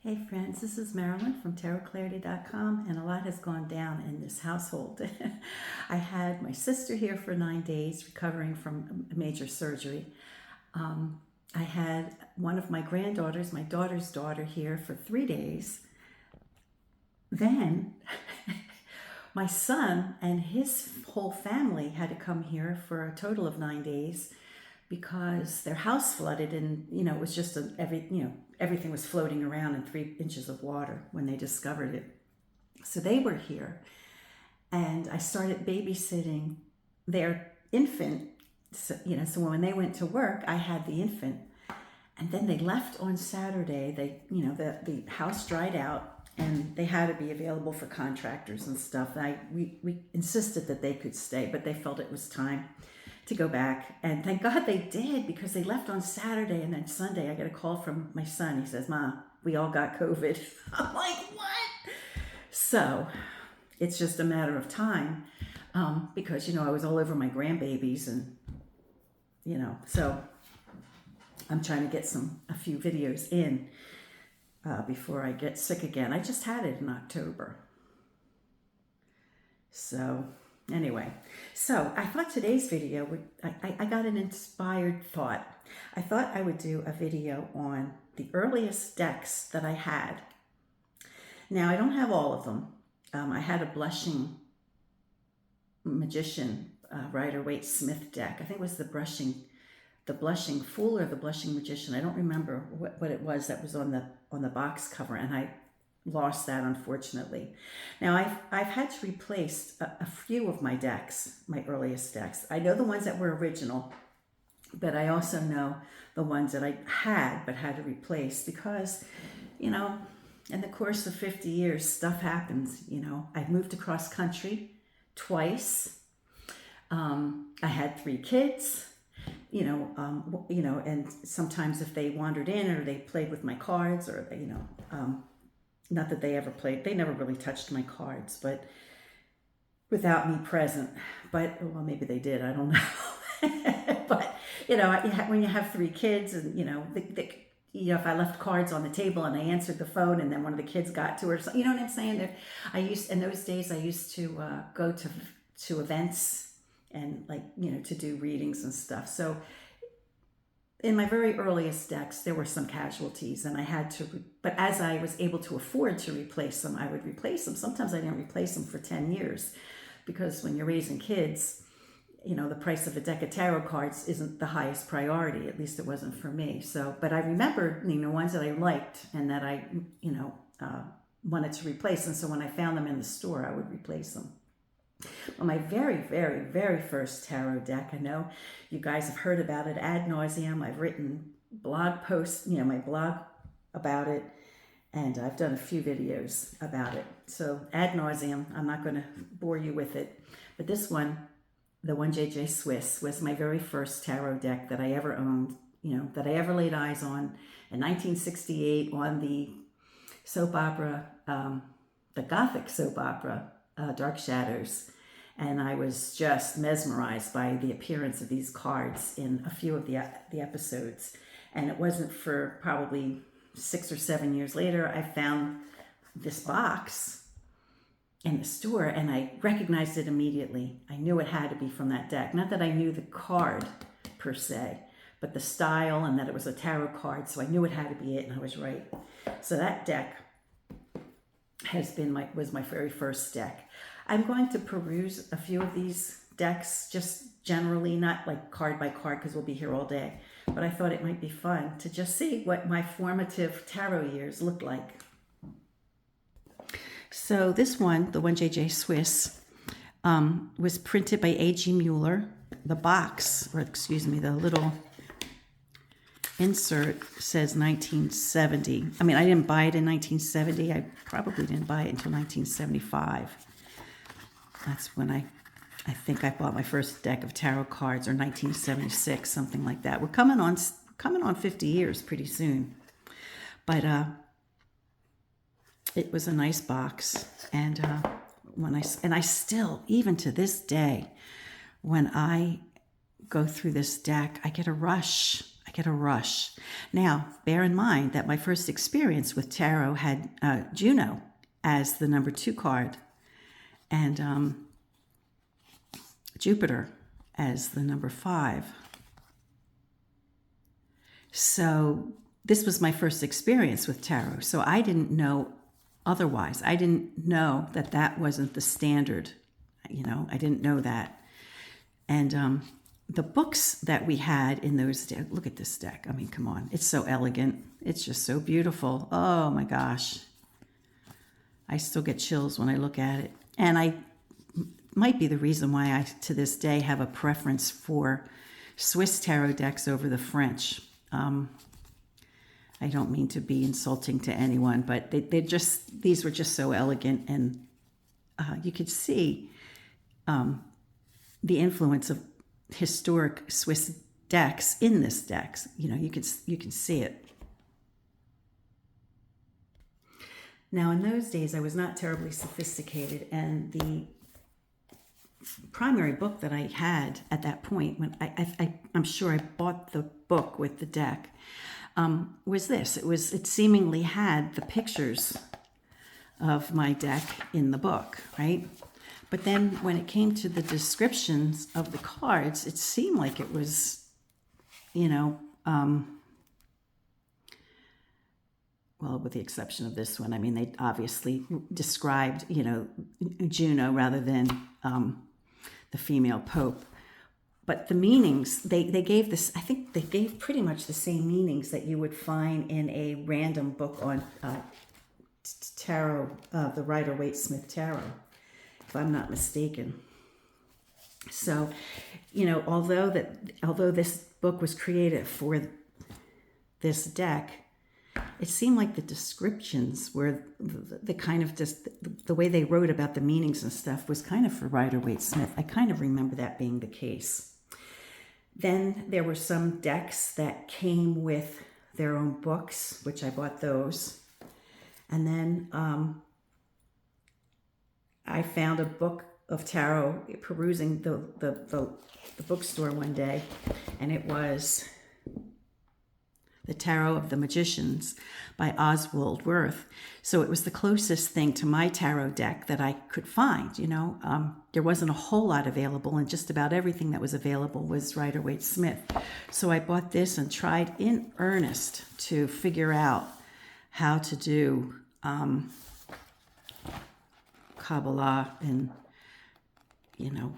Hey friends, this is Marilyn from tarotclarity.com, and a lot has gone down in this household. I had my sister here for 9 days recovering from a major surgery. I had one of my granddaughters, my daughter's daughter, here for 3 days. Then my son and his whole family had to come here for a total of 9 days because their house flooded, and it was just everything was floating around in 3 inches of water when they discovered it. So they were here, and I started babysitting their infant. So when they went to work, I had the infant, and then they left on Saturday. The house dried out, and they had to be available for contractors and stuff. We insisted that they could stay, but they felt it was time to go back, and thank God they did, because they left on Saturday, and then Sunday I get a call from my son. He says, "Ma, we all got COVID." I'm like, what? So it's just a matter of time, because I was all over my grandbabies, and so I'm trying to get a few videos in before I get sick again. I just had it in October. So anyway, so I thought today's video I got an inspired thought. I thought I would do a video on the earliest decks that I had. Now, I don't have all of them. I had a Blushing Magician, Rider-Waite-Smith deck. I think it was the Blushing Fool or the Blushing Magician. I don't remember what it was that was on the box cover, and I lost that, unfortunately. Now, I've had to replace a few of my decks, my earliest decks. I know the ones that were original, but I also know the ones that I had but had to replace because, in the course of 50 years, stuff happens. I've moved across country twice. I had 3 kids. And sometimes if they wandered in or they played with my cards, or not that they ever played, they never really touched my cards, but without me present. But, well, maybe they did, I don't know. But, when you have 3 kids, and, if I left cards on the table and I answered the phone and then one of the kids got to her, so, you know what I'm saying? In those days, I used to go to events and to do readings and stuff. So in my very earliest decks, there were some casualties, and I had to, but as I was able to afford to replace them, I would replace them. Sometimes I didn't replace them for 10 years because when you're raising kids, the price of a deck of tarot cards isn't the highest priority. At least it wasn't for me. So, but I remember, ones that I liked and that I, wanted to replace. And so when I found them in the store, I would replace them. Well, my very, very, very first tarot deck, I know you guys have heard about it ad nauseum. I've written blog posts, my blog about it, and I've done a few videos about it. So ad nauseum, I'm not going to bore you with it. But this one, the 1JJ Swiss, was my very first tarot deck that I ever owned, that I ever laid eyes on in 1968 on the soap opera, the Gothic soap opera, Dark Shadows, and I was just mesmerized by the appearance of these cards in a few of the episodes. And it wasn't for probably 6 or 7 years later, I found this box in the store, and I recognized it immediately. I knew it had to be from that deck. Not that I knew the card per se, but the style, and that it was a tarot card, so I knew it had to be it, and I was right. So that deck was my very first deck. I'm going to peruse a few of these decks, just generally, not like card by card, because we'll be here all day. But I thought it might be fun to just see what my formative tarot years looked like. So this one, the 1JJ Swiss, was printed by A.G. Mueller. The box, the little insert says 1970. I mean, I didn't buy it in 1970. I probably didn't buy it until 1975. That's when I think I bought my first deck of tarot cards, or 1976, something like that. We're coming on 50 years pretty soon. But it was a nice box, and I still, even to this day, when I go through this deck, I get a rush. I get a rush. Now, bear in mind that my first experience with tarot had Juno as the number 2 card and Jupiter as the number 5. So this was my first experience with tarot. So I didn't know otherwise. I didn't know that that wasn't the standard. I didn't know that. And the books that we had in those days, look at this deck. I mean, come on. It's so elegant. It's just so beautiful. Oh my gosh. I still get chills when I look at it. And I might be the reason why I, to this day, have a preference for Swiss tarot decks over the French. I don't mean to be insulting to anyone, but these were just so elegant, and you could see the influence of historic Swiss decks in this deck. You can see it. Now, in those days, I was not terribly sophisticated, and the primary book that I had at that point, when I'm sure I bought the book with the deck, was this. It seemingly had the pictures of my deck in the book, right? But then when it came to the descriptions of the cards, it seemed like it was, well, with the exception of this one. I mean, they obviously described, Juno rather than the female pope. But the meanings, they gave this, I think they gave pretty much the same meanings that you would find in a random book on tarot, the Rider-Waite Smith Tarot, if I'm not mistaken. So, although this book was created for this deck, it seemed like the descriptions were the kind of just the way they wrote about the meanings and stuff was kind of for Rider-Waite Smith. I kind of remember that being the case. Then there were some decks that came with their own books, which I bought those. And then I found a book of tarot perusing the bookstore one day, and it was The Tarot of the Magicians by Oswald Wirth. So it was the closest thing to my tarot deck that I could find, There wasn't a whole lot available, and just about everything that was available was Rider-Waite Smith. So I bought this and tried in earnest to figure out how to do Kabbalah and,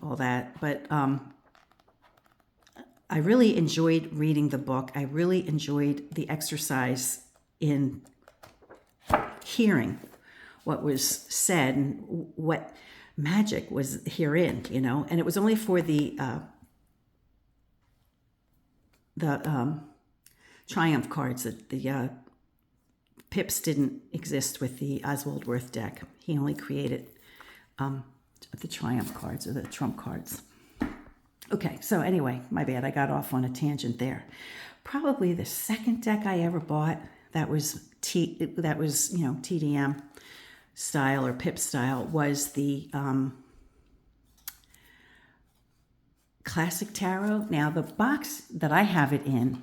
all that. But I really enjoyed reading the book. I really enjoyed the exercise in hearing what was said and what magic was herein, And it was only for the Triumph cards that the pips didn't exist with the Oswald Wirth deck. He only created the Triumph cards or the Trump cards. Okay, so anyway, my bad. I got off on a tangent there. Probably the second deck I ever bought that was TDM style or pip style was the Classic Tarot. Now, the box that I have it in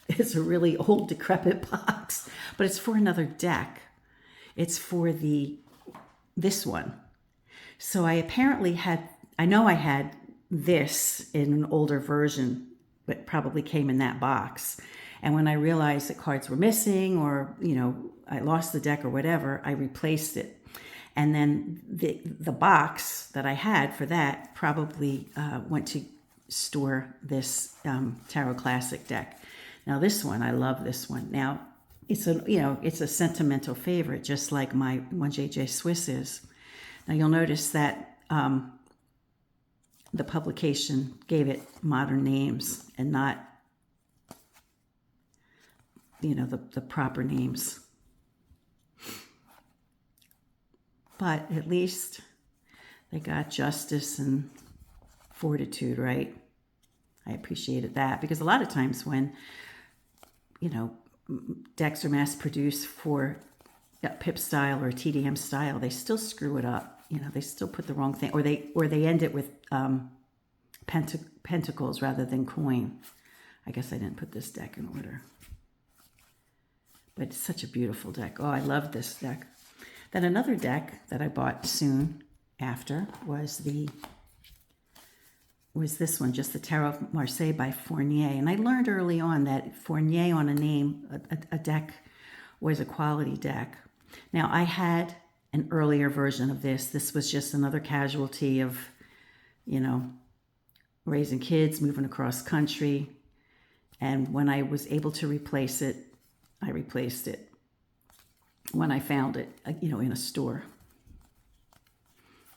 is a really old, decrepit box, but it's for another deck. It's for this one. So I apparently had this in an older version, but probably came in that box. And when I realized that cards were missing or, I lost the deck or whatever, I replaced it. And then the box that I had for that probably went to store this Tarot Classic deck. Now this one, I love this one. Now it's a sentimental favorite, just like my 1JJ Swiss is. Now you'll notice that the publication gave it modern names and not, the proper names. But at least they got justice and fortitude, right? I appreciated that, because a lot of times when, decks are mass produced for pip style or TDM style, they still screw it up. They still put the wrong thing, or they end it with pentacles rather than coin. I guess I didn't put this deck in order. But it's such a beautiful deck. Oh, I love this deck. Then another deck that I bought soon after was this one, just the Tarot of Marseille by Fournier. And I learned early on that Fournier on a name, a deck, was a quality deck. Now, I had an earlier version of this. This was just another casualty of, you know, raising kids, moving across country. And when I was able to replace it, I replaced it when I found it, you know, in a store.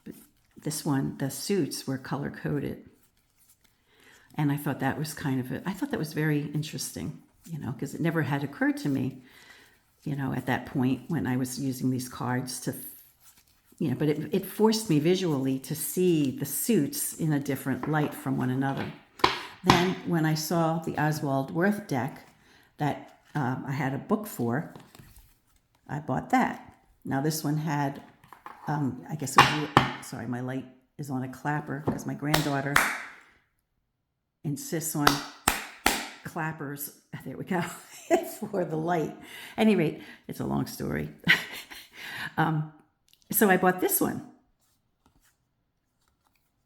But this one, the suits were color-coded. And I thought that was I thought that was very interesting, you know, because it never had occurred to me, you know, at that point when I was using these cards to, you know, but it forced me visually to see the suits in a different light from one another. Then when I saw the Oswald Wirth deck that I had a book for, I bought that. Now this one had, I guess it was, sorry, my light is on a clapper because my granddaughter insists on clappers. There we go. For the light. At any rate, it's a long story. So I bought this one.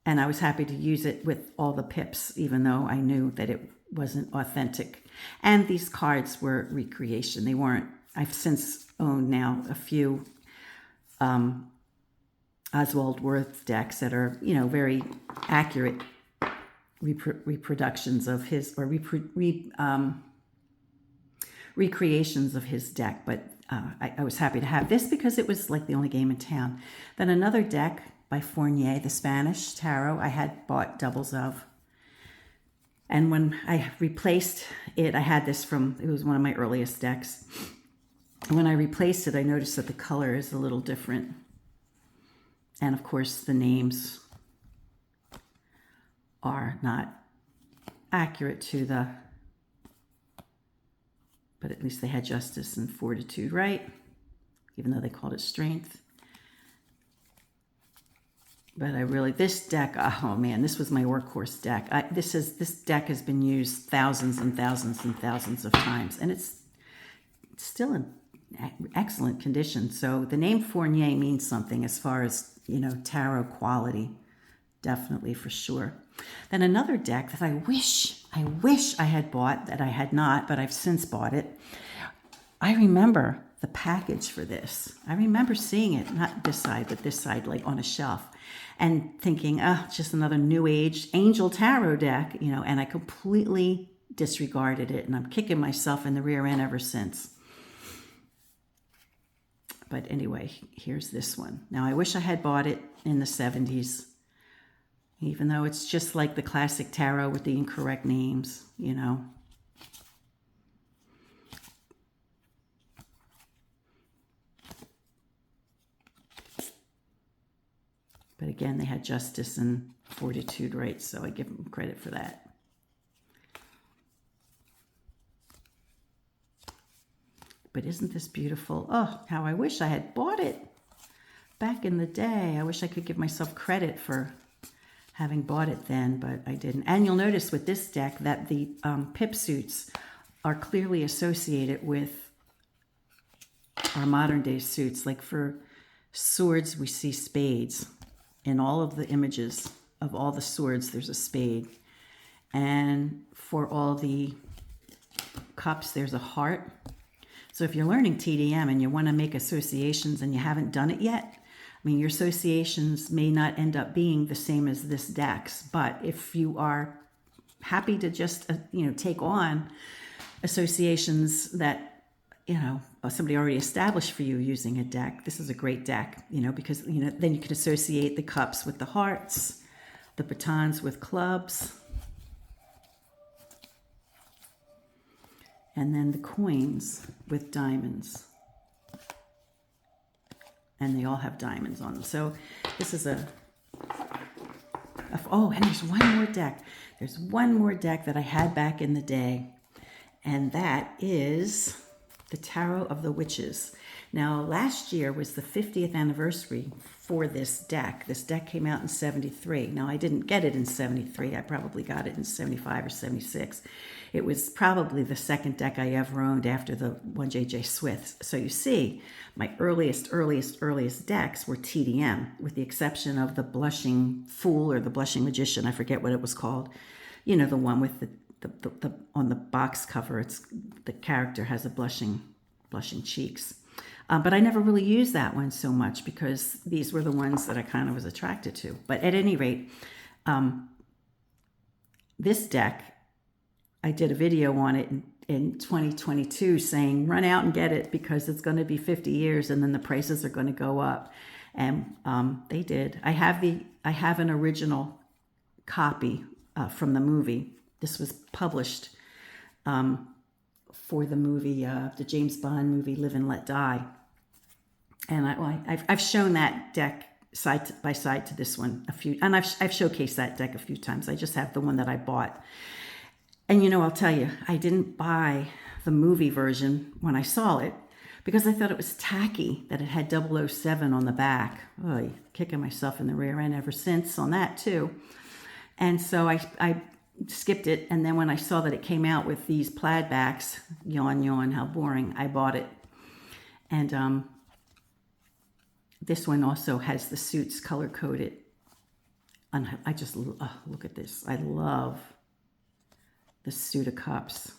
And I was happy to use it with all the pips, even though I knew that it wasn't authentic. And these cards were recreation. They weren't. I've since owned now a few Oswald Wirth decks that are, you know, very accurate reproductions of his, or recreations of his deck. But I was happy to have this because it was like the only game in town. Then another deck by Fournier, the Spanish Tarot, I had bought doubles of. And when I replaced it, I had this from, it was one of my earliest decks. When I replaced it, I noticed that the color is a little different. And of course, the names are not accurate to the, but at least they had justice and fortitude, right? Even though they called it strength. But I really, this deck, oh man, this was my workhorse deck. This deck has been used thousands and thousands and thousands of times, and it's still in excellent condition. So the name Fournier means something as far as, you know, tarot quality, definitely for sure. Then another deck that I wish I had bought, that I had not, but I've since bought it. I remember the package for this. I remember seeing it, not this side, but this side, like on a shelf, and thinking, oh, just another New Age Angel Tarot deck, you know, and I completely disregarded it, and I'm kicking myself in the rear end ever since. But anyway, here's this one. Now, I wish I had bought it in the 70s, even though it's just like the classic tarot with the incorrect names, you know. But again, they had justice and fortitude, right? So I give them credit for that. But isn't this beautiful? Oh, how I wish I had bought it back in the day. I wish I could give myself credit for having bought it then, but I didn't. And you'll notice with this deck that the pip suits are clearly associated with our modern day suits. Like for swords, we see spades. In all of the images of all the swords, there's a spade. And for all the cups, there's a heart. So if you're learning TDM and you want to make associations and you haven't done it yet, I mean, your associations may not end up being the same as this deck's, but if you are happy to just, you know, take on associations that, you know, somebody already established for you using a deck, this is a great deck, you know, because, you know, then you can associate the cups with the hearts, the batons with clubs, and then the coins with diamonds. And they all have diamonds on them. So this is oh, and there's one more deck. There's one more deck that I had back in the day. And that is the Tarot of the Witches. Now, last year was the 50th anniversary for this deck. This deck came out in 73. Now, I didn't get it in 73. I probably got it in 75 or 76. It was probably the second deck I ever owned after the one J.J. Swift. So you see, my earliest decks were TDM, with the exception of the Blushing Fool or the Blushing Magician. I forget what it was called. You know, the one with the on the box cover, it's the character has a blushing cheeks. But I never really used that one so much because these were the ones that I kind of was attracted to. But at any rate, this deck, I did a video on it in 2022 saying, run out and get it because it's going to be 50 years and then the prices are going to go up. And they did. I have an original copy from the movie. This was published for the movie, the James Bond movie, Live and Let Die. And I've shown that deck side by side to this one and I've showcased that deck a few times. I just have the one that I bought. And you know, I'll tell you, I didn't buy the movie version when I saw it because I thought it was tacky that it had 007 on the back. Oh, kicking myself in the rear end ever since on that too. And so I skipped it, and then when I saw that it came out with these plaid backs, yawn, how boring, I bought it. And this one also has the suits color-coded. And I just, look at this. I love the suit of cups.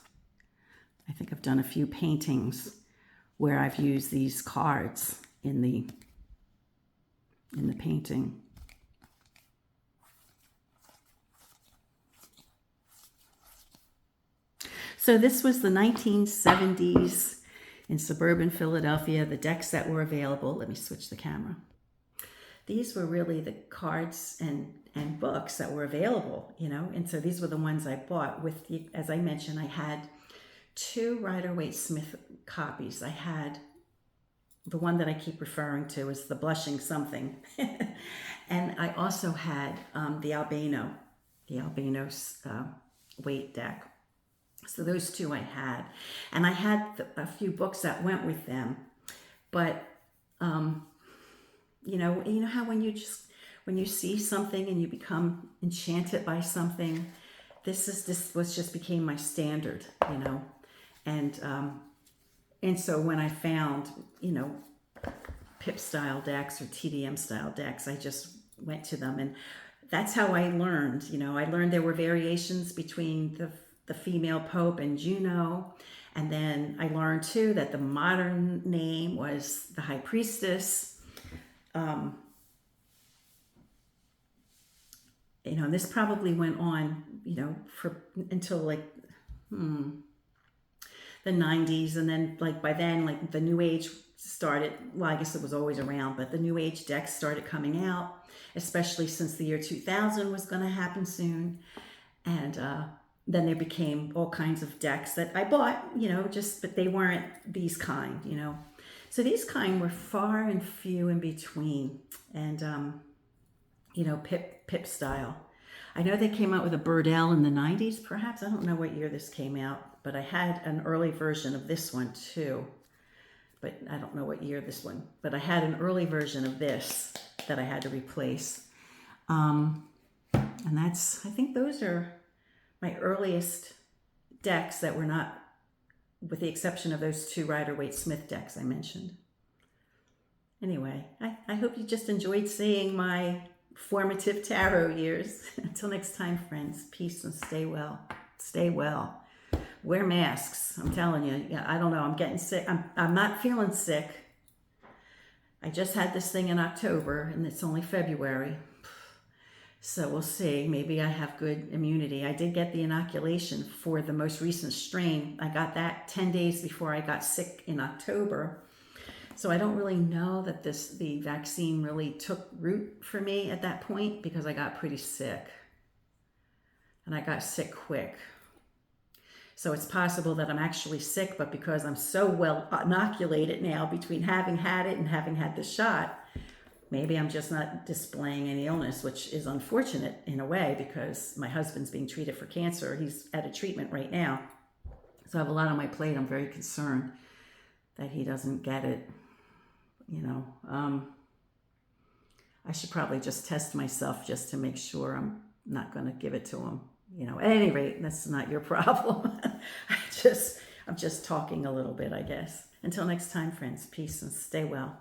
I think I've done a few paintings where I've used these cards in the painting. So this was the 1970s in suburban Philadelphia, the decks that were available. Let me switch the camera. These were really the cards and books that were available, you know, and so these were the ones I bought with, as I mentioned, I had 2 Rider-Waite-Smith copies. I had the one that I keep referring to as the Blushing Something. And I also had the Albano weight deck. So those 2 I had, and I had a few books that went with them, but you know how when you see something and you become enchanted by something, this just became my standard, you know, and so when I found, you know, PIP style decks or TDM style decks, I just went to them, and that's how I learned. You know, I learned there were variations between the female Pope and Juno. And then I learned too that the modern name was the High Priestess. You know, and this probably went on, you know, until like the 90s. And then like by then, like the New Age started, well, I guess it was always around, but the New Age decks started coming out, especially since the year 2000 was going to happen soon. And, then there became all kinds of decks that I bought, you know, but they weren't these kind, you know. So these kind were far and few in between. And, you know, Pip style. I know they came out with a Burdell in the 90s, perhaps. I don't know what year this came out, but I had an early version of this one too. But I don't know what year this one, but I had an early version of this that I had to replace. And I think those are my earliest decks that were not, with the exception of those 2 Rider-Waite-Smith decks I mentioned. Anyway, I hope you just enjoyed seeing my formative tarot years. Until next time, friends, peace and stay well. Stay well. Wear masks. I'm telling you. Yeah, I don't know. I'm getting sick. I'm not feeling sick. I just had this thing in October, and it's only February. So we'll see. Maybe I have good immunity. I did get the inoculation for the most recent strain. I got that 10 days before I got sick in October. So I don't really know that the vaccine really took root for me at that point because I got pretty sick. And I got sick quick. So it's possible that I'm actually sick, but because I'm so well inoculated now between having had it and having had the shot, maybe I'm just not displaying any illness, which is unfortunate in a way because my husband's being treated for cancer. He's at a treatment right now. So I have a lot on my plate. I'm very concerned. that he doesn't get it, you know. I should probably just test myself just to make sure I'm not going to give it to him. You know, at any rate, that's not your problem. I'm just talking a little bit, I guess. Until next time, friends, peace and stay well.